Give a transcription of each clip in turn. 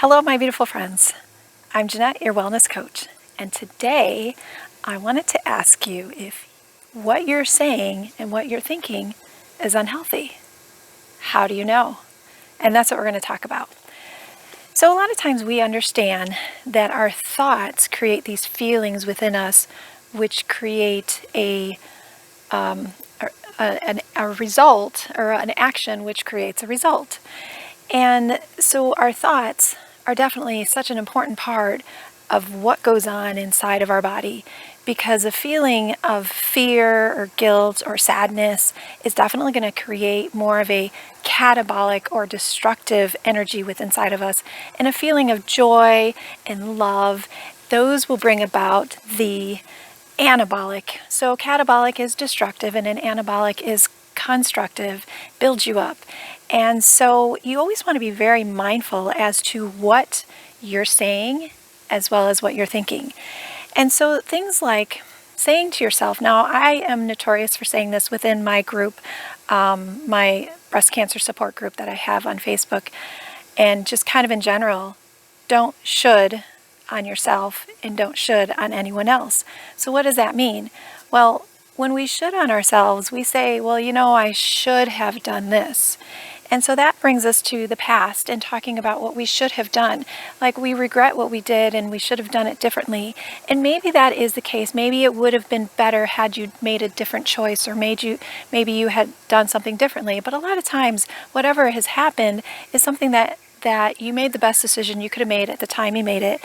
Hello, my beautiful friends. I'm Jeanette, your wellness coach, and today I wanted to ask you if what you're saying and what you're thinking is unhealthy. How do you know? And that's what we're going to talk about. So a lot of times we understand that our thoughts create these feelings within us, which create a result or an action which creates a result. And so our thoughts are definitely such an important part of what goes on inside of our body, because a feeling of fear or guilt or sadness is definitely going to create more of a catabolic or destructive energy within inside of us, and a feeling of joy and love, those will bring about the anabolic. So catabolic is destructive and an anabolic is constructive, builds you up. And so you always want to be very mindful as to what you're saying as well as what you're thinking. And so things like saying to yourself, now I am notorious for saying this within my group, my breast cancer support group that I have on Facebook, and just kind of in general, don't should on yourself and don't should on anyone else. So what does that mean? Well, when we should on ourselves, we say, well, I should have done this. And so that brings us to the past and talking about what we should have done. Like, we regret what we did and we should have done it differently. And maybe that is the case. Maybe it would have been better had you made a different choice, or maybe you had done something differently. But a lot of times, whatever has happened is something that you made the best decision you could have made at the time you made it.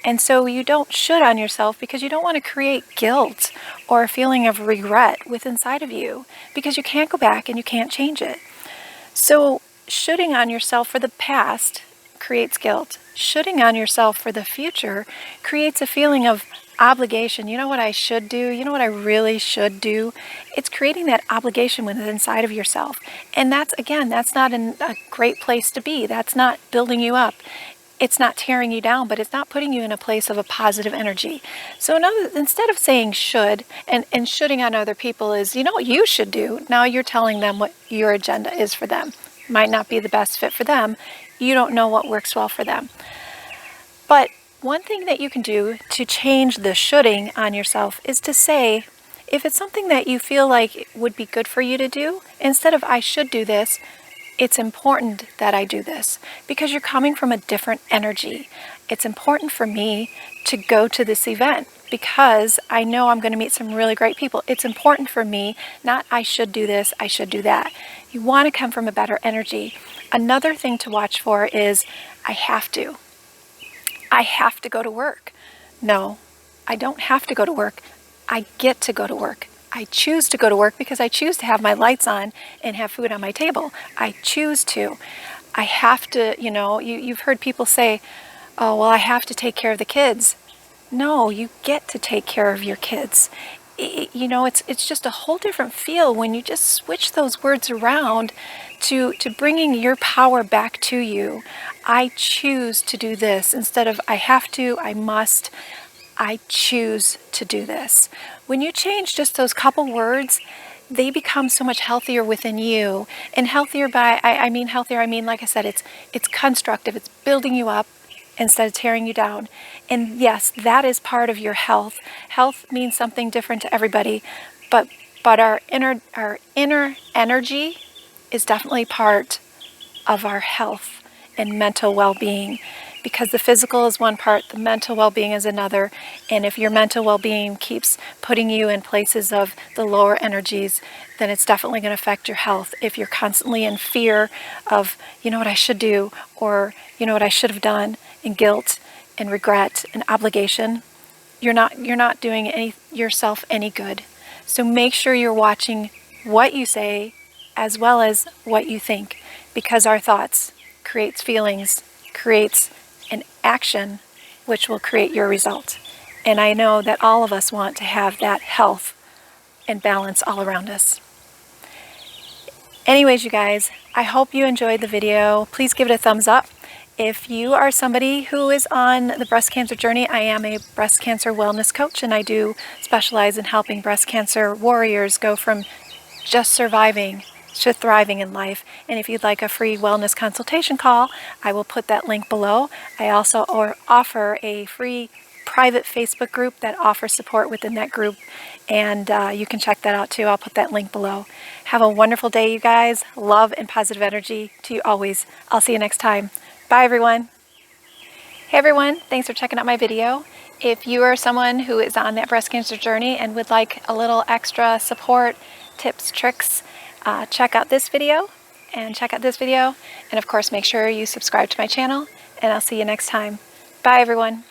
And so you don't should on yourself, because you don't want to create guilt or a feeling of regret within inside of you, because you can't go back and you can't change it. So shoulding on yourself for the past creates guilt. Shoulding on yourself for the future creates a feeling of obligation. You know what I should do? You know what I really should do? It's creating that obligation within inside of yourself. And that's not a great place to be. That's not building you up. It's not tearing you down, but it's not putting you in a place of a positive energy. So instead of saying should and shoulding on other people is, you know what you should do. Now you're telling them what your agenda is for them. Might not be the best fit for them. You don't know what works well for them. But one thing that you can do to change the shoulding on yourself is to say, if it's something that you feel like would be good for you to do, instead of I should do this, it's important that I do this, because you're coming from a different energy. It's important for me to go to this event because I know I'm going to meet some really great people. It's important for me, not I should do this, I should do that. You want to come from a better energy. Another thing to watch for is I have to. I have to go to work. No, I don't have to go to work. I get to go to work. I choose to go to work because I choose to have my lights on and have food on my table. I choose to. I have to, you've heard people say, oh, well, I have to take care of the kids. No, you get to take care of your kids. It's just a whole different feel when you just switch those words around to bringing your power back to you. I choose to do this instead of I have to, I must. I choose to do this. When you change just those couple words, they become so much healthier within you. And healthier I mean, like I said, it's constructive. It's building you up instead of tearing you down. And yes, that is part of your health. Health means something different to everybody, but our inner energy is definitely part of our health and mental well-being. Because the physical is one part, the mental well-being is another. And if your mental well-being keeps putting you in places of the lower energies, then it's definitely going to affect your health. If you're constantly in fear of, you know what I should do, or you know what I should have done, and guilt and regret and obligation, you're not doing yourself any good. So make sure you're watching what you say as well as what you think, because our thoughts creates feelings, creates an action, which will create your result. And I know that all of us want to have that health and balance all around us. Anyways, you guys, I hope you enjoyed the video. Please give it a thumbs up. If you are somebody who is on the breast cancer journey, I am a breast cancer wellness coach, and I do specialize in helping breast cancer warriors go from just surviving to thriving in life. And if you'd like a free wellness consultation call, I will put that link below. I also offer a free private Facebook group that offers support within that group, and you can check that out too. I'll put that link below. Have a wonderful day, you guys. Love and positive energy to you always. I'll see you next time. Bye, everyone. Hey, everyone. Thanks for checking out my video. If you are someone who is on that breast cancer journey and would like a little extra support, tips, tricks, check out this video and check out this video. And of course, make sure you subscribe to my channel, and I'll see you next time. Bye, everyone.